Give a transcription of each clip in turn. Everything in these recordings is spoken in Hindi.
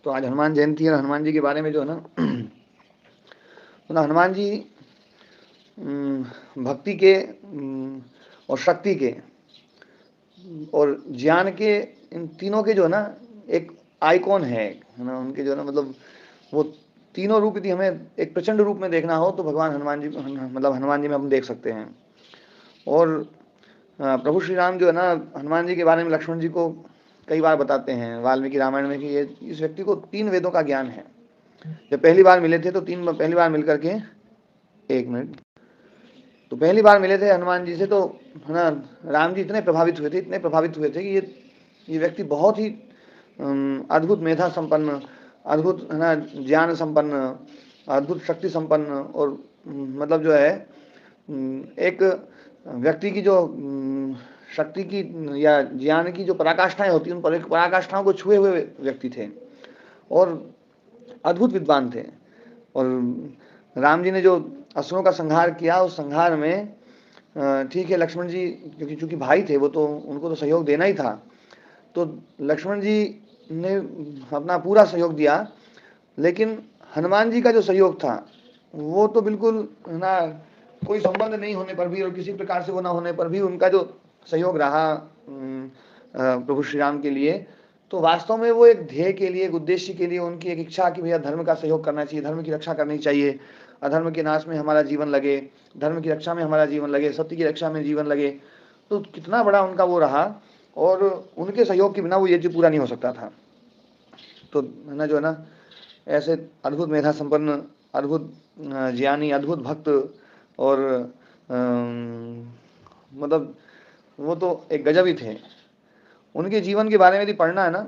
तो आज हनुमान जयंती है और हनुमान जी के बारे में जो है ना तो ना हनुमान जी भक्ति के और शक्ति के और ज्ञान के, इन तीनों के जो है ना एक आइकॉन है ना, उनके जो है ना मतलब वो तीनों रूप यदि हमें एक प्रचंड रूप में देखना हो तो भगवान हनुमान जी, मतलब हनुमान जी में हम देख सकते हैं। और प्रभु श्री राम जो है ना हनुमान जी के बारे में लक्ष्मण जी को कई बार बताते हैं वाल्मीकि रामायण में कि ये इस व्यक्ति को 3 वेदों का ज्ञान है। जब पहली बार मिले थे तो पहली बार मिलकर के, एक मिनट, तो पहली बार मिले थे हनुमान जी से तो है ना राम जी इतने प्रभावित हुए थे, इतने प्रभावित हुए थे कि ये व्यक्ति बहुत ही अद्भुत मेधा संपन्न, अद्भुत है ना ज्ञान संपन्न, अद्भुत शक्ति संपन्न, और मतलब जो है एक व्यक्ति की जो शक्ति की या ज्ञान की जो पराकाष्ठाएं होती हैं उन पराकाष्ठाओं को छुए हुए व्यक्ति थे और अद्भुत विद्वान थे। और राम जी ने जो असुरों का संहार किया, उस संहार में ठीक है लक्ष्मण जी क्योंकि चूंकि भाई थे वो तो उनको तो सहयोग देना ही था, तो लक्ष्मण जी ने अपना पूरा सहयोग दिया, लेकिन हनुमान जी का जो सहयोग था वो तो बिल्कुल ना कोई संबंध नहीं होने पर भी और किसी प्रकार से वो ना होने पर भी उनका जो सहयोग रहा प्रभु श्री राम के लिए, तो वास्तव में वो एक ध्येय के लिए, एक उद्देश्य के लिए, उनकी एक इच्छा कि भैया धर्म का सहयोग करना चाहिए, धर्म की रक्षा करनी चाहिए, अधर्म के नाश में हमारा जीवन लगे, धर्म की रक्षा में हमारा जीवन लगे, सत्य की रक्षा में जीवन लगे। तो कितना बड़ा उनका वो रहा और उनके सहयोग के बिना वो यज्ञ पूरा नहीं हो सकता था। तो है ना जो है ना ऐसे अद्भुत मेधा संपन्न, अद्भुत ज्ञानी, अद्भुत भक्त और मतलब वो तो एक गजब ही थे। उनके जीवन के बारे में यदि पढ़ना है ना,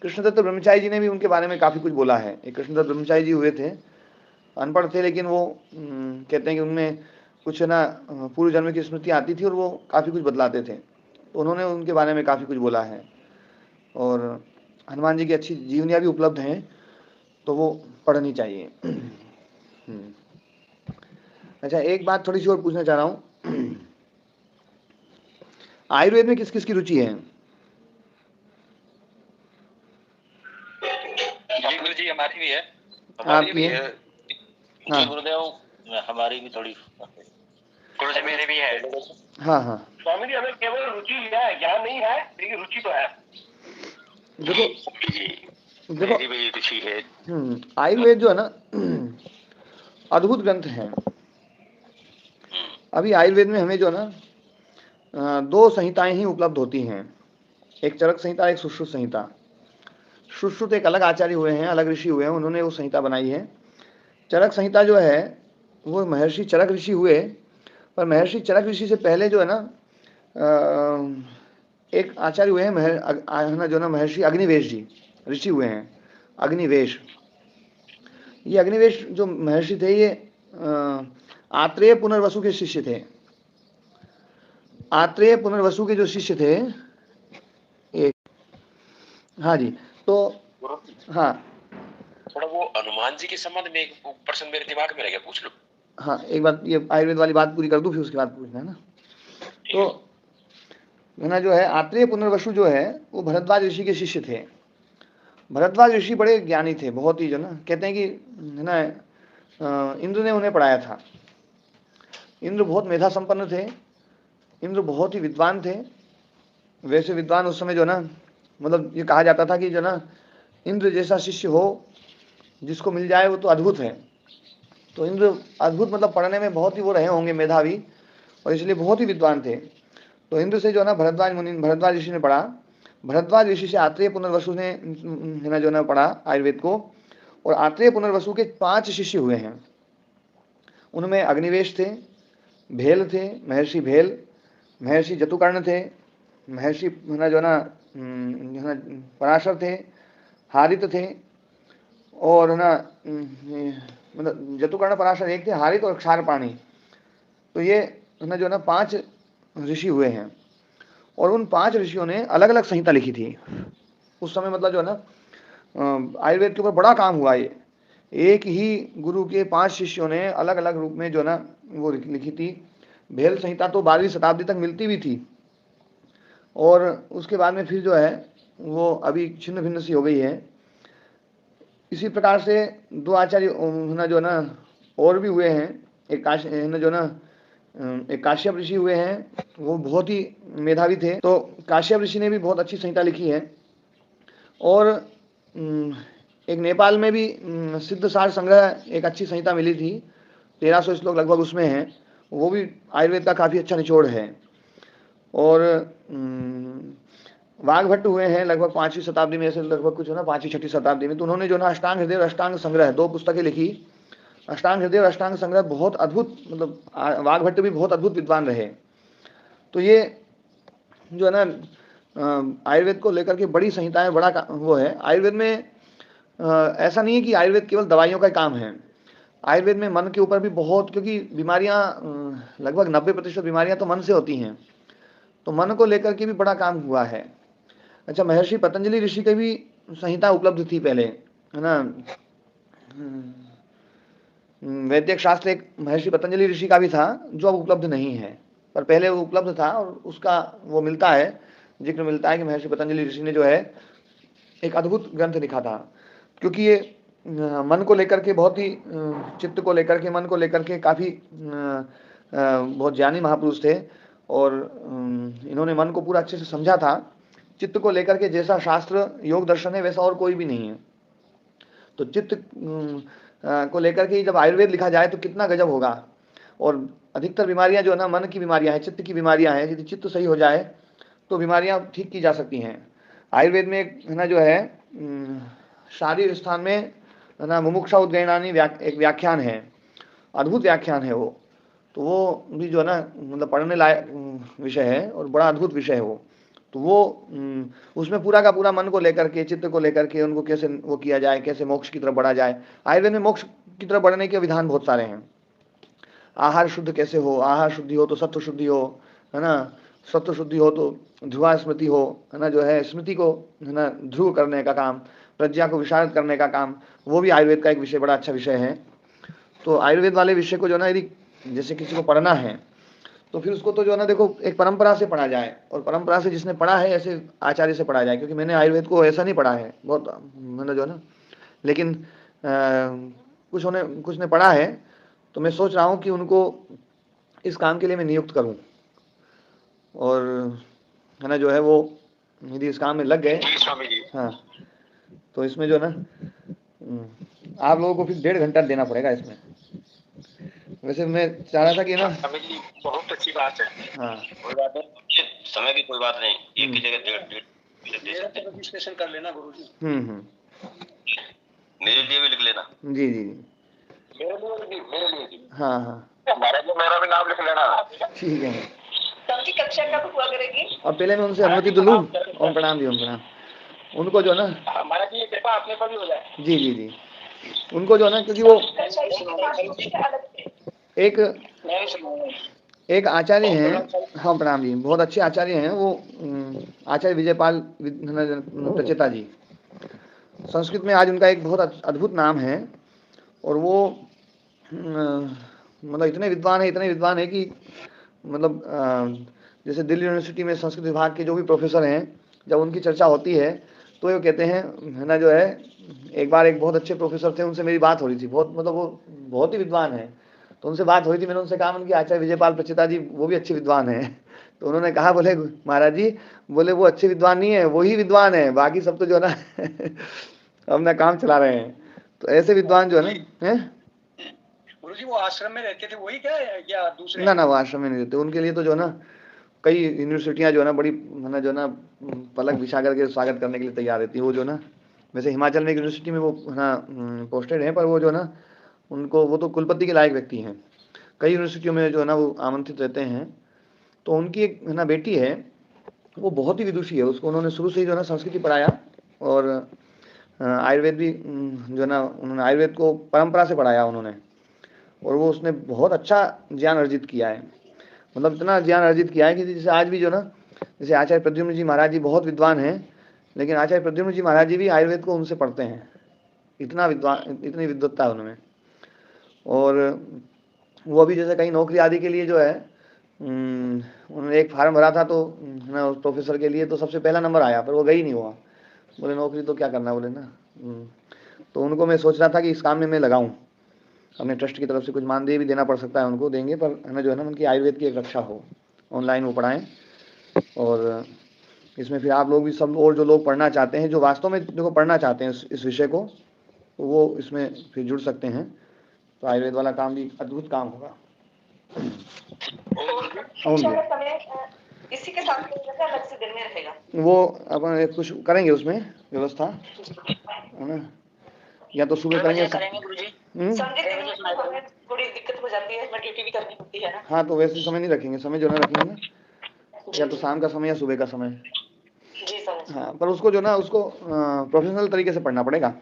कृष्णदत्त ब्रह्मचारी जी ने भी उनके बारे में काफ़ी कुछ बोला है। एक कृष्णदत्त ब्रह्मचारी जी हुए थे, अनपढ़ थे, लेकिन वो कहते हैं कि उनमें कुछ है ना पूर्व जन्म की स्मृति आती थी और वो काफ़ी कुछ बदलाते थे, तो उन्होंने उनके बारे में काफ़ी कुछ बोला है। और हनुमान जी की अच्छी जीवनियाँ भी उपलब्ध हैं, तो वो पढ़नी चाहिए। अच्छा, एक बात थोड़ी सी और पूछना चाह रहा हूँ, आयुर्वेद में किस किस की रुचि है? जी गुरु जी हमारी भी है, हमारी भी है। हाँ गुरुदेव हमारी भी थोड़ी, गुरु जी मेरी भी है। हाँ हाँ स्वामी जी हमें केवल रुचि है, ज्ञान नहीं है, लेकिन रुचि तो है। देखो देखो मेरी भी रुचि है। आयुर्वेद जो है ना अद्भुत ग्रंथ है। अभी आयुर्वेद में हमें जो है ना 2 संहिताएं ही उपलब्ध होती हैं, एक चरक संहिता, एक सुश्रुत संहिता। सुश्रुत एक अलग आचार्य हुए हैं, अलग ऋषि हुए हैं, उन्होंने वो संहिता बनाई है। चरक संहिता जो है वो महर्षि चरक ऋषि हुए, पर महर्षि चरक ऋषि से पहले जो है ना एक आचार्य हुए हैं ना जो ना महर्षि अग्निवेश जी ऋषि हुए हैं, अग्निवेश। ये अग्निवेश जो महर्षि थे ये आत्रेय पुनर्वसु के शिष्य थे। आत्रेय पुनर्वसु के जो शिष्य थे, एक, हाँ जी, तो हाँ थोड़ा वो हनुमान जी के संबंध में एक प्रश्न मेरे दिमाग में रह गया, पूछ लो। हाँ, एक बात ये आयुर्वेद वाली बात पूरी कर दूं फिर उसके बाद पूछना है ना। तो है ना जो है आत्रेय पुनर्वसु जो है वो भरद्वाज ऋषि के शिष्य थे। भरद्वाज ऋषि बड़े ज्ञानी थे, बहुत ही, जो ना कहते हैं कि है ना इंद्र ने उन्हें पढ़ाया था। इंद्र बहुत मेधा संपन्न थे, इंद्र बहुत ही विद्वान थे। वैसे विद्वान उस समय जो ना मतलब ये कहा जाता था कि जो ना इंद्र जैसा शिष्य हो जिसको मिल जाए वो तो अद्भुत है। तो इंद्र अद्भुत मतलब पढ़ने में बहुत ही वो रहे होंगे मेधावी, और इसलिए बहुत ही विद्वान थे। तो इंद्र से जो ना भरद्वाज ऋषि ने पढ़ा, भरद्वाज ऋषि से आत्रेय पुनर्वसु ने है ना जो ना पढ़ा आयुर्वेद को, और आत्रेय पुनर्वसु के 5 शिष्य हुए हैं। उनमें अग्निवेश थे, भेल थे, महर्षि भेल, महर्षि जतुकर्ण थे, महर्षि है ना जो ना पराशर थे, हारित थे, और है ना मतलब जतुकर्ण पराशर एक थे, हारित और क्षारपाणी। तो ये है ना जो ना 5 ऋषि हुए हैं, और उन 5 ऋषियों ने अलग अलग संहिता लिखी थी उस समय। मतलब जो है ना आयुर्वेद के ऊपर बड़ा काम हुआ। ये एक ही गुरु के 5 शिष्यों ने अलग अलग रूप में जो ना वो लिखी थी। भेल संहिता तो 12वीं शताब्दी तक मिलती भी थी, और उसके बाद में फिर जो है वो अभी छिन्न भिन्न सी हो गई है। इसी प्रकार से दो आचार्य ना जो ना और भी हुए हैं। एक जो ना एक काश्यप ऋषि हुए हैं, वो बहुत ही मेधावी थे। तो काश्यप ऋषि ने भी बहुत अच्छी संहिता लिखी है। और एक नेपाल में भी सिद्ध सार संग्रह एक अच्छी संहिता मिली थी, 1300 श्लोक लगभग उसमें है, वो भी आयुर्वेद का काफ़ी अच्छा निचोड़ है। और वाघभट्ट हुए हैं लगभग 5वीं शताब्दी में, ऐसे लगभग कुछ है ना 5वीं 6वीं शताब्दी में। तो उन्होंने जो ना अष्टांग हृदय और अष्टांग संग्रह 2 पुस्तकें लिखी। अष्टांग हृदय और अष्टांग संग्रह बहुत अद्भुत, मतलब वाघभट्ट भी बहुत अद्भुत विद्वान रहे। तो ये जो है ना आयुर्वेद को लेकर के बड़ी संहिताएं, बड़ा वो है आयुर्वेद में। ऐसा नहीं है कि आयुर्वेद केवल दवाइयों का काम है। आयुर्वेद में मन के ऊपर भी बहुत, क्योंकि बीमारियां लगभग 90% बीमारियां तो मन से होती हैं, तो मन को लेकर के भी बड़ा काम हुआ है। अच्छा, महर्षि पतंजलि ऋषि की भी संहिता उपलब्ध थी पहले, है ना। वैद्यक शास्त्र एक महर्षि पतंजलि ऋषि का भी था, जो अब उपलब्ध नहीं है, पर पहले वो उपलब्ध था। और उसका वो मिलता है, जिक्र मिलता है कि महर्षि पतंजलि ऋषि ने जो है एक अद्भुत ग्रंथ लिखा था। क्योंकि ये मन को लेकर के बहुत ही, चित्त को लेकर के, मन को लेकर के काफ़ी बहुत ज्ञानी महापुरुष थे। और इन्होंने मन को पूरा अच्छे से समझा था। चित्त को लेकर के जैसा शास्त्र योग दर्शन है, वैसा और कोई भी नहीं है। तो चित्त को लेकर के जब आयुर्वेद लिखा जाए तो कितना गजब होगा। और अधिकतर बीमारियां जो है ना मन की बीमारियां हैं, चित्त की बीमारियां हैं। यदि चित्त सही हो जाए तो बीमारियां ठीक की जा सकती हैं। आयुर्वेद में एक है ना जो है शारीर स्थान में है ना मुमुक्षा उद्गयनानी एक व्याख्यान है, अद्भुत व्याख्यान है वो। तो वो भी जो है ना मतलब पढ़ने लायक विषय है और बड़ा अद्भुत विषय है वो। तो वो उसमें पूरा का पूरा मन को लेकर के, चित्त को लेकर के, उनको कैसे वो किया जाए, कैसे मोक्ष की तरफ बढ़ा जाए। आयुर्वेद में मोक्ष की तरफ बढ़ने के विधान बहुत सारे हैं। आहार शुद्ध कैसे हो, आहार शुद्धि हो तो सत्व शुद्धि हो, है ना। सत्व शुद्धि हो तो ध्रुवा स्मृति हो, है ना, जो है स्मृति को है ना ध्रुव करने का काम, प्रज्ञा को विशारद करने का काम, वो भी आयुर्वेद का एक विषय, बड़ा अच्छा विषय है। तो आयुर्वेद वाले विषय को जो है ना यदि जैसे किसी को पढ़ना है तो फिर उसको तो जो है ना देखो एक परंपरा से पढ़ा जाए, और परंपरा से जिसने पढ़ा है ऐसे आचार्य से पढ़ा जाए। क्योंकि मैंने आयुर्वेद को ऐसा नहीं पढ़ा है बहुत, मैंने जो है ना, लेकिन कुछ ने पढ़ा है। तो मैं सोच रहा हूँ कि उनको इस काम के लिए मैं नियुक्त करूँ, और है ना जो है वो यदि इस काम में लग गए। हाँ, तो इसमें जो है ना आप लोगों को फिर 1.5 घंटा देना पड़ेगा इसमें। वैसे मैं चाह रहा था कि ना, बहुत अच्छी बात है। हाँ, कोई बात नहीं, समय की कोई बात नहीं, एक की जगह 1.5 रजिस्ट्रेशन कर लेना गुरुजी। मेरे लिए भी लिख लेना। जी जी जी, मेरे लिए भी। हाँ हाँ, मेरा भी नाम लिख लेना। ठीक है। कब की कक्षा कब हुआ करेगी? और पहले मैं उनसे अनुमति तो लूँ। ओम प्रणाम जी, ओम प्रणाम। उनको जो ना, महाराज जी कृपा अपने पर भी हो जाए। जी जी जी, उनको जो ना, क्योंकि वो एक आचार्य हैं, हाँ प्रणाम जी, बहुत अच्छे आचार्य हैं वो, आचार्य विजयपाल प्रचेता जी। संस्कृत में आज उनका एक बहुत अद्भुत नाम है। और वो मतलब इतने विद्वान है कि मतलब जैसे दिल्ली यूनिवर्सिटी में संस्कृत विभाग के जो भी प्रोफेसर हैं, जब उनकी चर्चा होती है तो ये कहते हैं, है ना जो है, एक बार एक बहुत अच्छे प्रोफेसर थे, उनसे मेरी बात हो रही थी, बहुत मतलब वो बहुत ही विद्वान है। तो उनसे बात हो रही थी, मैंने उनसे कहा उनकी आचार्य विजयपाल प्रचेता जी वो भी अच्छे विद्वान हैं। तो उन्होंने कहा, बोले महाराज जी, बोले वो अच्छे विद्वान नहीं है, वो ही विद्वान है, बाकी सब तो जो है ना अपना काम चला रहे हैं। तो ऐसे विद्वान जो है ना, हैं गुरुजी वो आश्रम में रहते थे वही क्या या दूसरे? ना वो आश्रम में नहीं रहते। उनके लिए तो जो है ना कई यूनिवर्सिटियां जो है ना बड़ी, है ना जो है ना पलक बिछा करके स्वागत करने के लिए तैयार रहती है वो जो ना। वैसे हिमाचल में एक यूनिवर्सिटी में वो है ना पोस्टेड है, पर वो जो है ना उनको, वो तो कुलपति के लायक व्यक्ति हैं। कई यूनिवर्सिटियों में जो है ना वो आमंत्रित रहते हैं। तो उनकी एक है ना बेटी है, वो बहुत ही विदुषी है। उसको उन्होंने शुरू से ही जो है ना संस्कृति पढ़ाया, और आयुर्वेद भी जो है ना उन्होंने आयुर्वेद को परंपरा से पढ़ाया उन्होंने। और वो उसने बहुत अच्छा ज्ञान अर्जित किया है, मतलब इतना ज्ञान अर्जित किया है कि जैसे आज भी जो ना, जैसे आचार्य प्रद्युम्न जी महाराज जी बहुत विद्वान हैं, लेकिन आचार्य प्रद्युम्न जी महाराज जी भी आयुर्वेद को उनसे पढ़ते हैं। इतना विद्वान, इतनी विद्वत्ता है उनमें। और वो अभी जैसे कहीं नौकरी आदि के लिए जो है उन्होंने एक फार्म भरा था, तो ना उस प्रोफेसर के लिए तो सबसे पहला नंबर आया, पर वो गई नहीं हुआ। बोले नौकरी तो क्या करना, बोले ना। तो उनको मैं सोच रहा था कि इस काम में मैं लगाऊं, अपने ट्रस्ट की तरफ से कुछ मानदेय भी देना पड़ सकता है उनको, देंगे, पर है ना जो है ना उनकी आयुर्वेद की एक रक्षा हो, ऑनलाइन वो पढ़ाएं। और इसमें फिर आप लोग भी सब, और जो लोग पढ़ना चाहते हैं, जो वास्तव में देखो पढ़ना चाहते हैं इस विषय को, तो वो इसमें फिर जुड़ सकते हैं। तो आयुर्वेद वाला काम भी अद्भुत काम होगा। इसी के साथ अलग से दिन में रहेगा, वो अपन कुछ करेंगे उसमें व्यवस्था, है ना, या तो सुबह करेंगे। थोड़ी दिक्कत हो जाती है, ड्यूटी भी करनी होती है ना। हाँ, तो वैसे समय नहीं रखेंगे, समय जो है रखेंगे ना, या तो शाम का समय या सुबह का समय। जी सर। हाँ, पर उसको जो ना उसको प्रोफेशनल तरीके से पढ़ना पड़ेगा।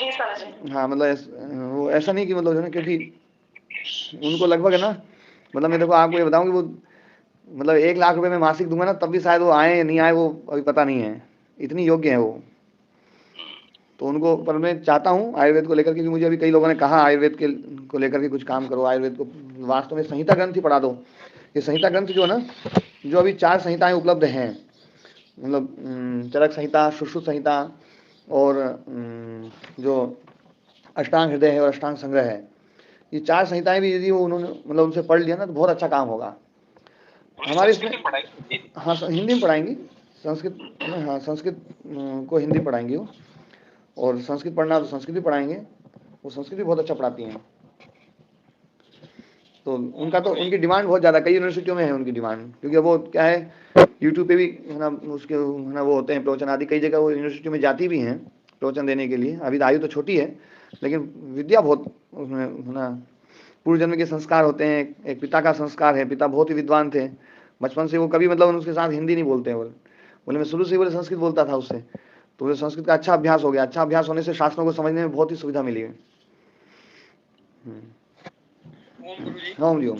जी सर। हाँ, मतलब वो ऐसा नहीं कि मतलब जो है ना, क्योंकि उनको लगभग है ना, मतलब मैं देखो आपको ये बताऊं कि वो मतलब 1 लाख रुपए में मासिक दूंगा ना, तब भी शायद वो आए या नहीं आए, वो अभी पता नहीं है, इतनी योग्य है वो। तो उनको, पर मैं चाहता हूँ आयुर्वेद को लेकर, क्योंकि मुझे अभी कई लोगों ने कहा आयुर्वेद के को लेकर के कुछ काम करो, आयुर्वेद को वास्तव में संहिता ग्रंथ ही पढ़ा दो। ये संहिता ग्रंथ जो है ना, जो अभी 4 संहिताएं उपलब्ध हैं, मतलब चरक संहिता, सुश्रुत संहिता, और जो अष्टांग हृदय है और अष्टांग संग्रह है, ये 4 संहिताएं भी यदि वो उन्होंने मतलब उनसे पढ़ लिया ना, तो बहुत अच्छा काम होगा हमारे इसमें। हाँ, हिंदी में पढ़ाएंगी, संस्कृत, हाँ संस्कृत को हिंदी पढ़ाएंगी वो, और संस्कृत पढ़ना तो संस्कृत भी पढ़ाएंगे, वो संस्कृत भी बहुत अच्छा पढ़ाती हैं। तो उनका तो उनकी डिमांड बहुत ज़्यादा, कई यूनिवर्सिटियों में है उनकी डिमांड, क्योंकि वो क्या है, यूट्यूब पे भी है ना उसके है ना वो होते हैं प्रवचन आदि, कई जगह वो यूनिवर्सिटी में जाती भी हैं प्रवचन देने के लिए। अभी आयु तो छोटी है, लेकिन विद्या बहुत उसमें है ना, पूर्व जन्म के संस्कार होते हैं, एक पिता का संस्कार है, पिता बहुत ही विद्वान थे, बचपन से वो कभी मतलब उसके साथ हिंदी नहीं बोलते हैं, बोले मैं शुरू से ही बोले संस्कृत बोलता था उससे, तो बोले संस्कृत का अच्छा अभ्यास हो गया, अच्छा अभ्यास होने से शास्त्रों को समझने में बहुत ही सुविधा मिली है। ओम गुरु जी। हाँ जी, ओम।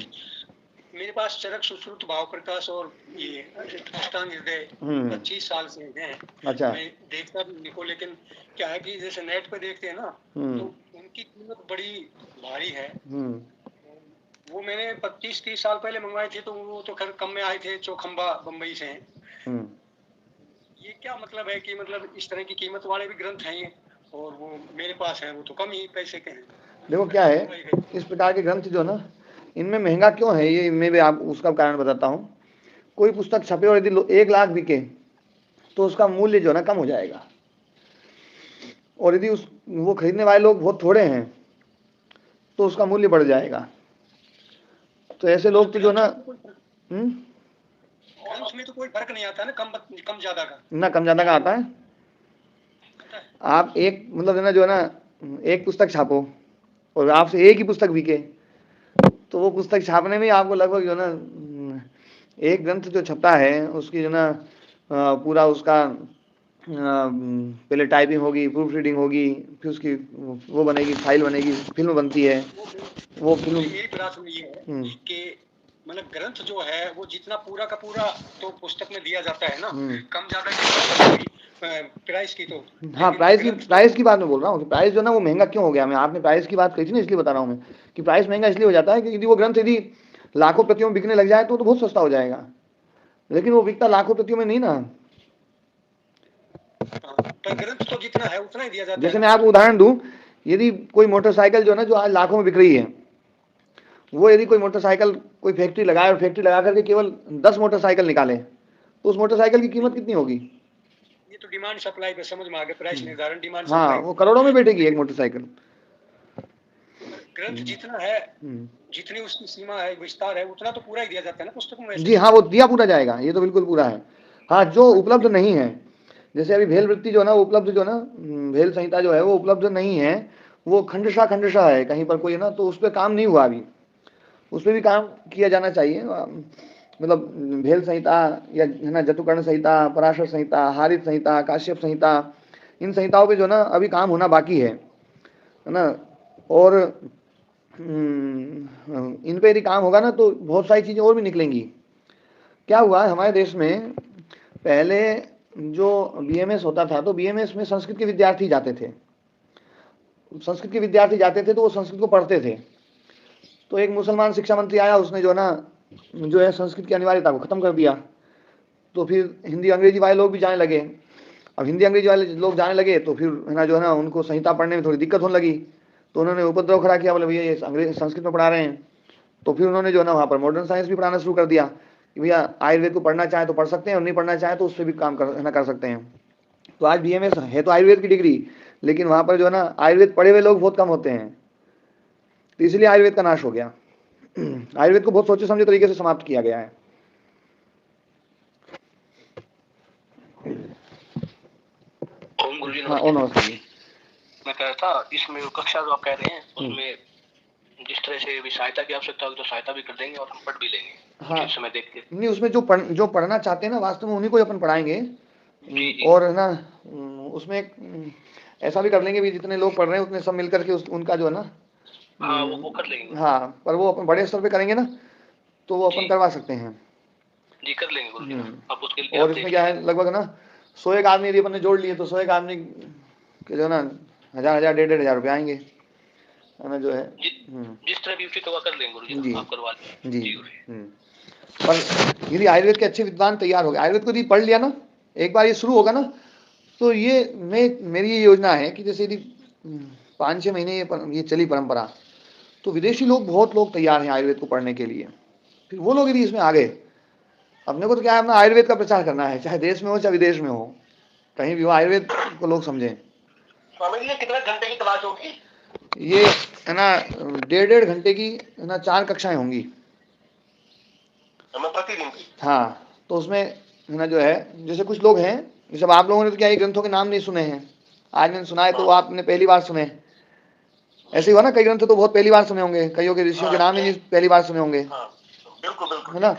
मेरे पास चरक, सुश्रुत, भाव प्रकाश और ये अष्टांग हृदय 25 साल से हैं। अच्छा। मैं देखता भी उनको, लेकिन क्या है कि जैसे नेट पे देखते हैं ना, तो उनकी कीमत बड़ी भारी है। वो मैंने 25-30 साल पहले मंगवाए थे, तो वो तो खैर कम में आए थे, चौखंबा बम्बई से हैं। ये क्या मतलब है कि मतलब इस तरह की कीमत वाले भी ग्रंथ हैं, और वो मेरे पास हैं, वो तो कम ही पैसे के हैं। देखो क्या है, इस प्रकार के ग्रंथ जो ना, इनमें महंगा क्यों है, ये मैं भी आप उसका कारण बताता हूँ। कोई पुस्तक छपे और यदि 1 लाख बिके, तो उसका मूल्य जो ना कम हो जाएगा, और यदि उस वो खरीदने वाले लोग बहुत थोड़े हैं, तो उसका मूल्य बढ़ जाएगा। तो ऐसे लोग तो जो ना, उसमें तो कोई फर्क नहीं आता ना, कम ज्यादा का ना, कम ज्यादा का आता है। आप एक मतलब है ना जो है ना, एक पुस्तक छापो और आपसे एक ही पुस्तक बिके, तो वो पुस्तक छापने में आपको लगभग जो ना, एक ग्रंथ जो छपता है उसकी जो ना पूरा उसका पहले टाइपिंग होगी, प्रूफ रीडिंग होगी, फिर उसकी वो बनेगी, फाइल बनेगी, फिल्म बनती है। वो फिल्म एक बात ये है कि मतलब ग्रंथ जो है वो जितना पूरा का पूरा तो पुस्तक में दिया जाता है ना, कम ज्यादा प्राइस की तो। हाँ, प्राइस की बात मैं बोल रहा हूँ, प्राइस जो ना वो महंगा क्यों हो गया। मैं आपने प्राइस की बात कही थी ना, इसलिए बता रहा हूँ मैं कि प्राइस महंगा इसलिए हो जाता है कि यदि वो ग्रंथ यदि लाखों प्रतियों में बिकने लग जाए तो बहुत सस्ता हो जाएगा, लेकिन वो बिकता लाखों प्रतियों में नहीं ना। पर ग्रंथ तो जितना है उतना ही दिया जाता है। जैसे मैं आपको उदाहरण दूं, यदि कोई मोटरसाइकिल जो है ना, जो आज लाखों में बिक रही है, वो यदि कोई मोटरसाइकिल कोई फैक्ट्री लगाए और फैक्ट्री लगा करके केवल 10 मोटरसाइकिल निकाले, तो उस मोटरसाइकिल की कीमत कितनी होगी? ये तो डिमांड सप्लाई पे समझ में आ गया, प्राइस निर्धारण डिमांड हाँ, सप्लाई, वो करोड़ों में बैठेगी एक मोटरसाइकिल। ग्रंथ जितना है, जितनी उसकी सीमा है, विस्तार है, उतना तो पूरा ही दिया जाता है ना पुस्तक में। जी हाँ, वो दिया पूरा जाएगा, ये तो बिल्कुल पूरा है। हाँ, जो उपलब्ध नहीं है, जैसे अभी भेल वृत्ति जो है ना, वो उपलब्ध जो है ना, भेल संहिता जो है वो उपलब्ध नहीं है, वो खंडशा है कहीं पर कोई है ना, तो उस पर काम नहीं हुआ अभी, उस पर भी काम किया जाना चाहिए। मतलब भेल संहिता या है ना, जतुकर्ण संहिता, पराशर संहिता, हारित संहिता, काश्यप संहिता, इन संहिताओं पे जो ना अभी काम होना बाकी है ना। और इन पे यदि काम होगा ना तो बहुत सारी चीज़ें और भी निकलेंगी। क्या हुआ है हमारे देश में, पहले जो बीएमएस होता था, तो बीएमएस में संस्कृत के विद्यार्थी जाते थे, तो वो संस्कृत को पढ़ते थे। तो एक मुसलमान शिक्षा मंत्री आया, उसने जो ना जो है संस्कृत की अनिवार्यता को खत्म कर दिया, तो फिर हिंदी अंग्रेजी वाले लोग भी जाने लगे। अब हिंदी अंग्रेजी वाले लोग जाने लगे तो फिर है ना जो है ना उनको संहिता पढ़ने में थोड़ी दिक्कत होने लगी, तो उन्होंने उपद्रव खड़ा किया, बोले भैया ये अंग्रेजी संस्कृत में पढ़ा रहे हैं। तो फिर उन्होंने जो है ना वहाँ पर मॉडर्न साइंस भी पढ़ाना शुरू कर दिया कि भैया आयुर्वेद को पढ़ना चाहे तो पढ़ सकते हैं और नहीं पढ़ना चाहे तो उससे भी काम कर सकते हैं। तो आज BMS है तो आयुर्वेद की डिग्री, लेकिन वहाँ पर जो है ना आयुर्वेद पढ़े हुए लोग बहुत कम होते हैं, तो इसलिए आयुर्वेद का नाश हो गया। आयुर्वेद को बहुत सोचे समझे तरीके से समाप्त किया गया है। ओम गुरुजी हाँ, ओम नमस्कार जी। मैं कह रहा था इसमें कक्षा जो आप कह रहे हैं उसमें जिस तरह से भी सहायता की आवश्यकता होगी तो सहायता भी कर देंगे और हम पढ़ भी लेंगे। हाँ, समय देख के नहीं उसमें जो पढ़ना चाहते हैं ना वास्तव में उन्हीं को अपन पढ़ाएंगे। और है ना उसमें ऐसा भी कर लेंगे भी जितने लोग पढ़ रहे हैं उतने सब मिलकर के उनका जो है ना वो कर लेंगे। हाँ, पर वो अपन बड़े स्तर पे करेंगे ना तो वो अपन करवा सकते हैं जी, कर लेंगे गुरुजी। अब उसके लिए और इसमें क्या है लगभग ना 100 आदमी यदि अपन ने जोड़ लिए तो 100 आदमी के जो है ना 1000 1,500 रुपये आएंगे, है ना जो है जिस तरह भी उचित होगा कर लेंगे गुरुजी, आप करवा लें। जी। पर यदि आयुर्वेद के अच्छे विद्वान तैयार हो गए, आयुर्वेद को यदि पढ़ लिया ना एक बार ये शुरू होगा ना, तो ये मेरी ये योजना है कि जैसे यदि 5-6 महीने ये चली परंपरा, तो विदेशी लोग बहुत लोग तैयार हैं आयुर्वेद को पढ़ने के लिए। फिर वो लोग यदि इसमें आ गए, अपने को तो क्या है अपना आयुर्वेद का प्रचार करना है, चाहे देश में हो चाहे विदेश में हो, कहीं भी हो आयुर्वेद को लोग समझें। स्वामी जी कितने घंटे की क्लास होगी? ये है ना 1.5 घंटे की है ना 4 कक्षाएं होंगी प्रतिदिन की। हाँ, तो उसमें है ना जो है जैसे कुछ लोग हैं, जैसे आप लोगों ने तो क्या ये ग्रंथों के नाम नहीं सुने हैं, आज मैंने सुना है तो आपने पहली बार सुने, ऐसे ही हुआ ना, कई ग्रंथ तो बहुत पहली बार सुने होंगे, कईयों के ऋषियों के नाम ही नहीं पहली बार सुने होंगे, है ना।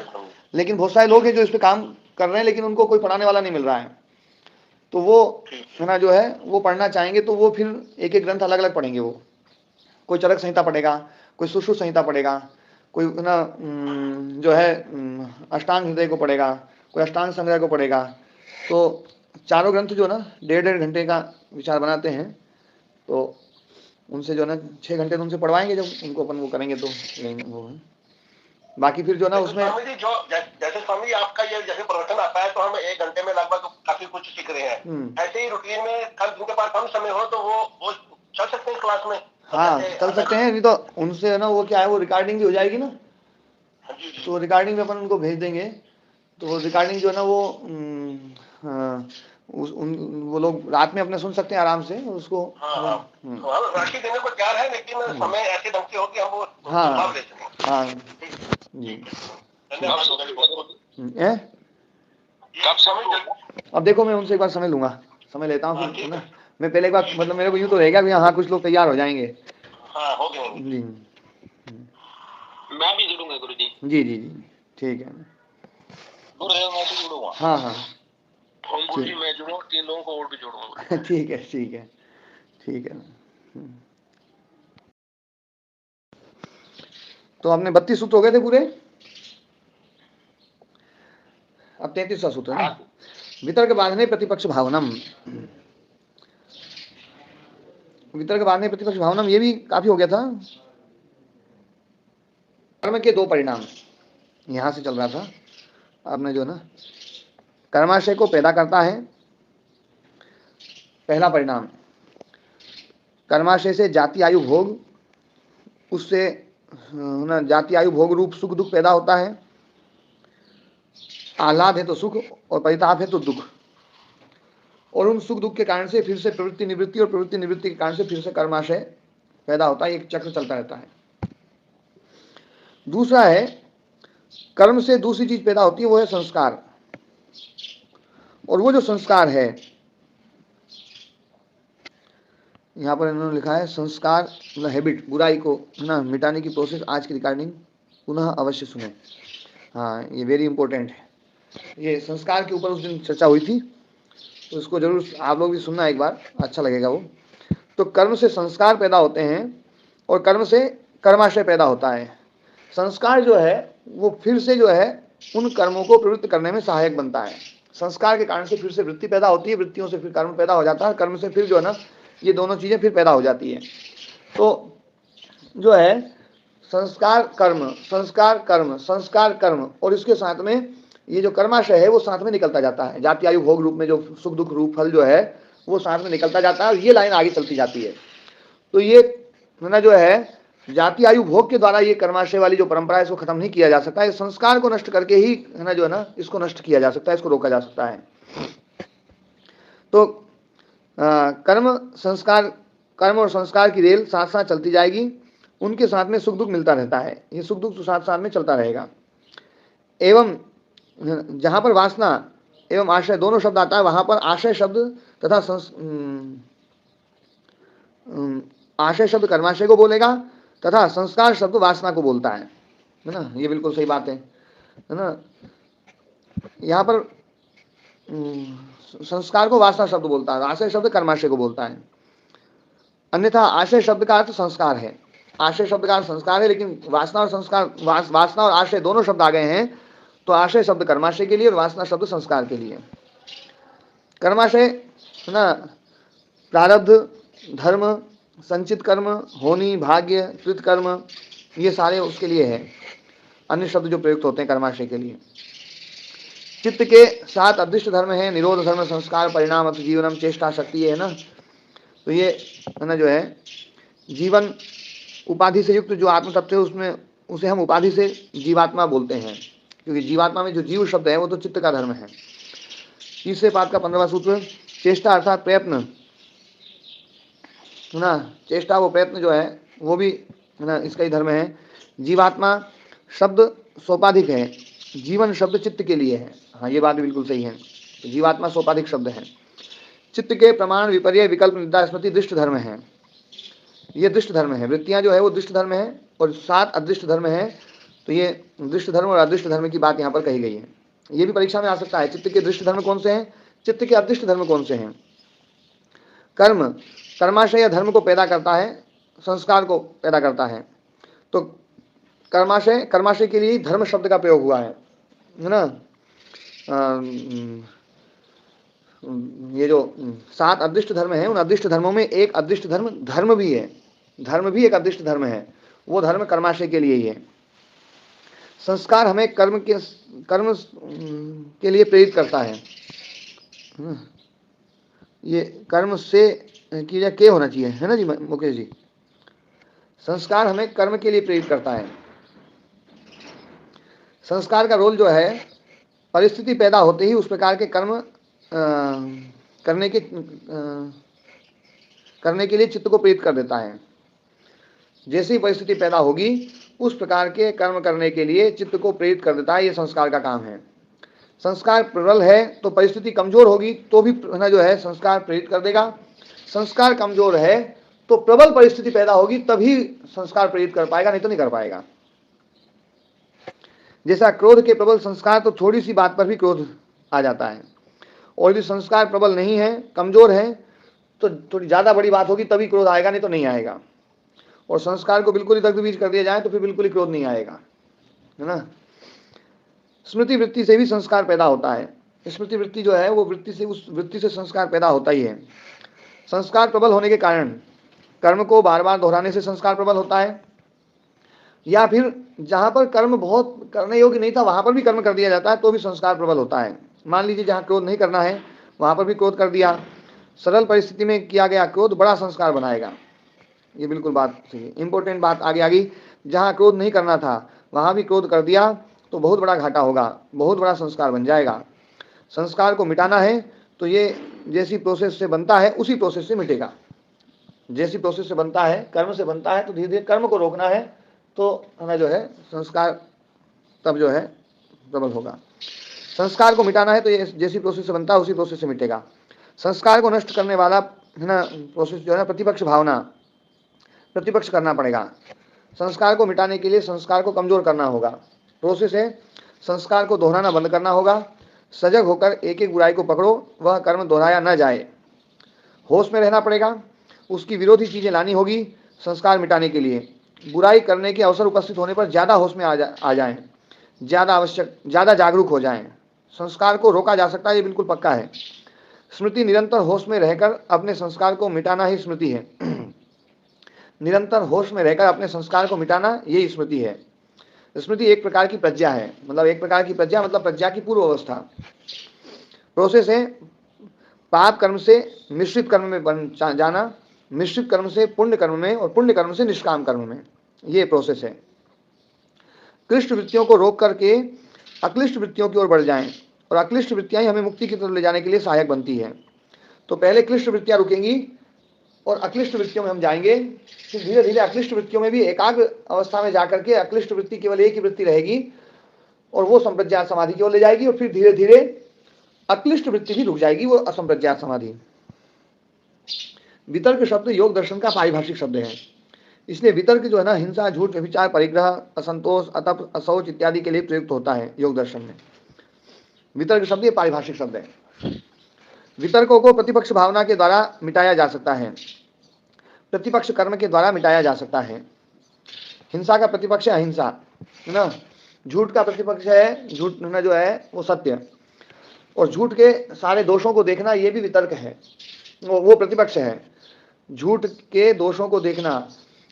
लेकिन बहुत सारे लोग हैं जो इस पे काम कर रहे हैं लेकिन उनको कोई पढ़ाने वाला नहीं मिल रहा है, तो वो है ना जो है वो पढ़ना चाहेंगे तो वो फिर एक एक ग्रंथ अलग अलग पढ़ेंगे। वो कोई चरक संहिता पढ़ेगा, कोई सुश्रुत संहिता पढ़ेगा, कोई ना जो है अष्टांग हृदय को पढ़ेगा, कोई अष्टांग संग्रह को पढ़ेगा। तो चारों ग्रंथ जो ना 1.5 घंटे का विचार बनाते हैं, तो उनसे जो है ना 6 घंटे तो उनसे पढ़वाएंगे, जब उनको अपन वो करेंगे तो वो है। बाकी फिर जो ना उसमें स्वामी जी जो जैसे स्वामी जी आपका ये जैसे प्रवचन आता है तो हम 1 घंटे में लगभग काफी कुछ सीख रहे हैं, ऐसे ही रूटीन में कल जिनके पास कम समय हो तो वो चल सकते हैं क्लास में। हाँ, चल सकते हैं, नहीं तो उनसे ना वो क्या है वो रिकॉर्डिंग भी हो जाएगी ना, तो रिकॉर्डिंग में अपन उनको भेज देंगे, तो वो रिकॉर्डिंग जो है ना वो लोग रात में अपने सुन सकते हैं आराम से उसको। राशि देने को तैयार है लेकिन समय ऐसे ढंग से हो कि हम वो सुझाव ले सकें। हाँ जी, अब देखो मैं उनसे एक बार समय लूंगा, समय लेता हूँ फिर ना, मैं पहले एक बार मतलब मेरे को यूँ तो रहेगा कि हाँ कुछ लोग तैयार हो जाएंगे। हाँ हो गए जी, मैं भी जुड़ूंगा गुरुजी। जी जी जी ठीक है, गुरुदेव मैं भी जुड़ूंगा। हाँ हाँ ओम गुरुजी मैं जुड़ूंगा, 3 लोगों को और भी जोड़ूंगा। ठीक है ठीक है ठीक है। तो आपने 32 सूत्र हो गए थे पूरे, अब 33वां सूत्र है ना, वितर्क बांधने प्रतिपक्ष भावनम। वितर्क बांधने प्रतिपक्ष भावनम ये भी काफी हो गया था। कर्म के 2 परिणाम यहां से चल रहा था, आपने जो ना कर्माशय को पैदा करता है। पहला परिणाम कर्माशय से जाति आयु भोग, उससे ना जाति आयु भोग रूप सुख दुख पैदा होता है। आह्लाद है तो सुख और परिताप है तो दुख, और उन सुख दुख के कारण से फिर से प्रवृत्ति निवृत्ति और प्रवृत्ति निवृत्ति के कारण से फिर से कर्माशय पैदा होता है, एक चक्र चलता रहता है। दूसरा है कर्म से दूसरी चीज पैदा होती है, वो है संस्कार, और वो जो संस्कार है यहाँ पर इन्होंने लिखा है संस्कार मतलब हैबिट, बुराई को ना मिटाने की प्रोसेस। आज की रिकॉर्डिंग पुनः अवश्य सुने, हाँ ये वेरी इंपॉर्टेंट है। ये संस्कार के ऊपर उस दिन चर्चा हुई थी, तो इसको जरूर आप लोग भी सुनना एक बार, अच्छा लगेगा वो। तो कर्म से संस्कार पैदा होते हैं और कर्म से कर्माशय पैदा होता है। संस्कार जो है वो फिर से जो है उन कर्मों को प्रवृत्त करने में सहायक बनता है। संस्कार के कारण से फिर से वृत्ति पैदा होती है, वृत्तियों से फिर कर्म पैदा हो जाता है, कर्म से फिर जो है ना ये दोनों चीजें फिर पैदा हो जाती है। तो जो है संस्कार कर्म संस्कार कर्म संस्कार कर्म, और इसके साथ में ये जो कर्माशय है वो साथ में निकलता जाता है, जाति आयु भोग रूप में जो सुख दुख रूप फल जो है वो साथ में निकलता जाता है और ये लाइन आगे चलती जाती है। तो ये ना जो है जाति आयु भोग के द्वारा ये कर्माशय वाली जो परंपरा है इसको खत्म नहीं किया जा सकता है, संस्कार को नष्ट करके ही है ना जो है ना इसको नष्ट किया जा सकता है, इसको रोका जा सकता है। तो कर्म और संस्कार की रेल साथ साथ चलती जाएगी, उनके साथ में सुख दुख मिलता रहता है, ये सुख दुख साथ साथ में चलता रहेगा। एवं जहां पर वासना एवं आशय दोनों शब्द आता है वहां पर आशय शब्द तथा आशय शब्द कर्माशय को बोलेगा तथा संस्कार शब्द वासना को बोलता है ना, ये बिल्कुल सही बात है ना। यहाँ पर संस्कार को वासना शब्द बोलता है, आशय शब्द कर्माशय को बोलता है। अन्यथा आशय शब्द का अर्थ संस्कार है, आशय शब्द का अर्थ संस्कार है, लेकिन वासना और संस्कार वासना और आशय दोनों शब्द आ गए हैं, तो आशय शब्द कर्माशय के लिए और वासना शब्द संस्कार के लिए। कर्माशय है ना प्रारब्ध, धर्म, संचित कर्म, होनी, भाग्य, कृत कर्म, ये सारे उसके लिए है, अन्य शब्द जो प्रयुक्त होते हैं कर्माशय के लिए। चित्त के 7 अदृष्ट धर्म है, निरोध धर्म, संस्कार, परिणाम, अथ जीवनम, चेष्टा, शक्ति है ना। तो ये है ना जो है जीवन उपाधि से युक्त जो आत्म तत्व है उसमें उसे हम उपाधि से जीवात्मा बोलते हैं, क्योंकि जीवात्मा में जो जीव शब्द है वो तो चित्त का धर्म है। तीसरे पाद का 15वां सूत्र, चेष्टा अर्थात प्रयत्न है ना, चेष्टा वो प्रयत्न जो है वो भी है ना इसका ही धर्म है। जीवात्मा शब्द सोपाधिक है, जीवन शब्द चित्त के लिए है, हाँ ये बात बिल्कुल सही है, जीवात्मा सोपाधिक शब्द है। चित्त के प्रमाण, विपर्य, विकल्प, निद्रा, स्मृति दृष्ट धर्म है, ये दृष्ट धर्म है, वृत्तियां जो है वो दृष्ट धर्म है और 7 अदृष्ट धर्म है। तो ये दृष्ट धर्म और अदृष्ट धर्म की बात यहाँ पर कही गई है, ये भी परीक्षा में आ सकता है। चित्त के दृष्ट धर्म कौन से हैं, चित्त के अदृष्ट धर्म कौन से हैं। कर्म कर्माशय धर्म को पैदा करता है, संस्कार को पैदा करता है, तो कर्माशय के लिए धर्म शब्द का प्रयोग हुआ है ना। ये जो 7 अदृष्ट धर्म है उन अदृष्ट धर्मों में एक अदृष्ट धर्म भी है, धर्म भी एक अदृष्ट धर्म है, वो धर्म कर्माशय के लिए ही है। संस्कार हमें कर्म के लिए प्रेरित करता है, ये कर्म से की के होना चाहिए है ना जी मुकेश जी। संस्कार हमें कर्म के लिए प्रेरित करता है। संस्कार का रोल जो है परिस्थिति पैदा होते ही उस प्रकार के कर्म करने के लिए चित्त को प्रेरित कर देता है। जैसी परिस्थिति पैदा होगी उस प्रकार के कर्म करने के लिए चित्त को प्रेरित कर देता है, ये संस्कार का काम है। संस्कार प्रबल है तो परिस्थिति कमजोर होगी तो भी ना जो है संस्कार प्रेरित कर देगा, संस्कार कमजोर है तो प्रबल परिस्थिति पैदा होगी तभी संस्कार प्रेरित कर पाएगा, नहीं तो नहीं कर पाएगा। जैसा क्रोध के प्रबल संस्कार तो थोड़ी सी बात पर भी क्रोध आ जाता है, और यदि संस्कार प्रबल नहीं है, कमजोर है, तो थोड़ी ज़्यादा बड़ी बात होगी तभी क्रोध आएगा, नहीं तो नहीं आएगा। और संस्कार को बिल्कुल ही दग्ध बीज कर दिया जाए तो फिर बिल्कुल ही क्रोध नहीं आएगा, है ना। स्मृति वृत्ति से भी संस्कार पैदा होता है, स्मृति वृत्ति जो है वो उस वृत्ति से संस्कार पैदा होता ही है। संस्कार प्रबल होने के कारण कर्म को बार बार दोहराने से संस्कार प्रबल होता है, या फिर जहाँ पर कर्म बहुत करने योग्य नहीं था वहाँ पर भी कर्म कर दिया जाता है तो भी संस्कार प्रबल होता है। मान लीजिए जहाँ क्रोध नहीं करना है वहाँ पर भी क्रोध कर दिया, सरल परिस्थिति में किया गया क्रोध बड़ा संस्कार बनाएगा, ये बिल्कुल बात सही है। इंपॉर्टेंट बात आगे आ गई, जहाँ क्रोध नहीं करना था वहाँ भी क्रोध कर दिया तो बहुत बड़ा घाटा होगा, बहुत बड़ा संस्कार बन जाएगा। संस्कार को मिटाना है तो ये जैसी प्रोसेस से बनता है उसी प्रोसेस से मिटेगा, जैसी प्रोसेस से बनता है, कर्म से बनता है तो धीरे धीरे कर्म को रोकना है तो हमें जो है संस्कार तब जो है प्रबल होगा। संस्कार को मिटाना है तो ये जैसी प्रोसेस से बनता है उसी प्रोसेस से मिटेगा। संस्कार को नष्ट करने वाला है ना प्रोसेस जो है ना प्रतिपक्ष भावना, प्रतिपक्ष करना पड़ेगा। संस्कार को मिटाने के लिए संस्कार को कमजोर करना होगा, प्रोसेस है संस्कार को दोहराना बंद करना होगा। सजग होकर एक एक बुराई को पकड़ो, वह कर्म दोहराया न जाए, होश में रहना पड़ेगा, उसकी विरोधी चीज़ें लानी होगी संस्कार मिटाने के लिए। बुराई करने के अवसर उपस्थित होने पर ज़्यादा होश में आ जाएं, ज़्यादा जागरूक हो जाएं। संस्कार को रोका जा सकता है, ये बिल्कुल पक्का है। स्मृति निरंतर होश में रहकर अपने संस्कार को मिटाना ही स्मृति है। निरंतर होश में रहकर अपने संस्कार को मिटाना यही स्मृति है। स्मृति एक प्रकार की प्रज्ञा है, मतलब एक प्रकार की प्रज्ञा मतलब प्रज्ञा की पूर्व अवस्था। प्रोसेस है पाप कर्म से मिश्रित कर्म में बन जाना, मिश्रित कर्म से पुण्य कर्म में, और पुण्य कर्म से निष्काम कर्म में, ये प्रोसेस है। क्लिष्ट वृत्तियों को रोक करके अक्लिष्ट वृत्तियों की ओर बढ़ जाएं, और अक्लिष्ट वृत्तियां ही हमें मुक्ति की तरफ ले जाने के लिए सहायक बनती है। तो पहले क्लिष्ट वृत्तियां रुकेंगी और अक्लिष्ट वृत्तियों में हम जाएंगे, फिर धीरे धीरे अक्लिष्ट वृत्तियों में भी एकाग्र अवस्था में जाकर के अक्लिष्ट वृत्ति केवल एक ही वृत्ति रहेगी और वो संप्रज्ञात समाधि की ओर ले जाएगी, और फिर धीरे धीरे अक्लिष्ट वृत्ति भी रुक जाएगी, वो असंप्रज्ञात समाधि। वितर्क शब्द योग दर्शन का पारिभाषिक शब्द है, इसलिए वितर्क जो है ना हिंसा, झूठ, व्यभिचार, परिग्रह, असंतोष, अतप, असौच इत्यादि के लिए प्रयुक्त होता है योग दर्शन में। वितर्क शब्द ये पारिभाषिक शब्द है। वितर्कों को प्रतिपक्ष भावना के द्वारा मिटाया जा सकता है, प्रतिपक्ष कर्म के द्वारा मिटाया जा सकता है। हिंसा का प्रतिपक्ष है अहिंसा, है ना। झूठ का प्रतिपक्ष है, झूठ ना जो है वो सत्य, और झूठ के सारे दोषों को देखना ये भी वितर्क है, वो प्रतिपक्ष है। झूठ के दोषों को देखना,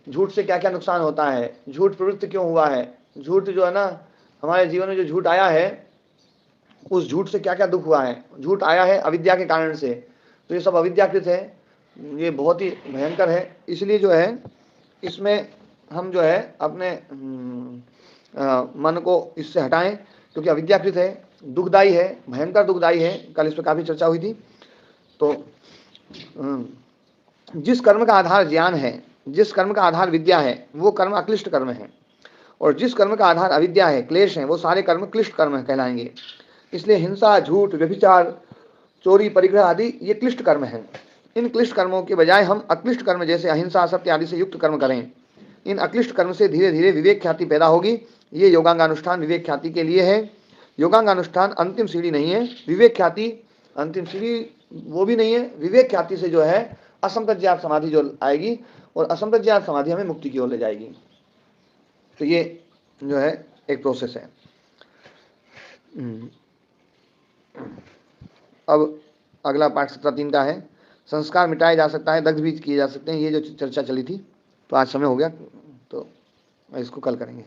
झूठ से क्या क्या नुकसान होता है, झूठ प्रवृत्त क्यों हुआ है, झूठ जो है ना हमारे जीवन में जो झूठ आया है उस झूठ से क्या क्या दुख हुआ है। झूठ आया है अविद्या के कारण से, तो ये सब अविद्याकृत है, ये बहुत ही भयंकर है। इसलिए जो है इसमें हम जो है अपने मन को इससे हटाएं, क्योंकि अविद्याकृत है, दुखदायी है, भयंकर दुखदायी है। कल इस पर काफ़ी चर्चा हुई थी। तो जिस कर्म का आधार ज्ञान है, जिस कर्म का आधार विद्या है, वो कर्म अक्लिष्ट कर्म है, और जिस कर्म का आधार अविद्या है, क्लेश है, वो सारे कर्म क्लिष्ट कर्म कहलाएंगे। इसलिए हिंसा, झूठ, व्यभिचार, चोरी, परिग्रह आदि ये क्लिष्ट कर्म हैं। इन क्लिष्ट कर्मों के बजाय हम अक्लिष्ट कर्म जैसे अहिंसा, सत्य आदि से युक्त कर्म करें। इन अक्लिष्ट कर्म से धीरे धीरे विवेक ख्याति पैदा होगी। ये योगांगानुष्ठान विवेक ख्याति के लिए है। योगांगानुष्ठान अंतिम सीढ़ी नहीं है, विवेक ख्याति अंतिम सीढ़ी वो भी नहीं है। विवेक ख्याति से जो है असंप्रज्ञात समाधि जो आएगी, और असंप्रज्ञात समाधि हमें मुक्ति की ओर ले जाएगी। तो ये जो है एक प्रोसेस है। अब अगला पाठ 17.3 का है, संस्कार मिटाया जा सकता है, दग्ध भी किए जा सकते हैं। ये जो चर्चा चली थी, तो आज समय हो गया, तो इसको कल करेंगे।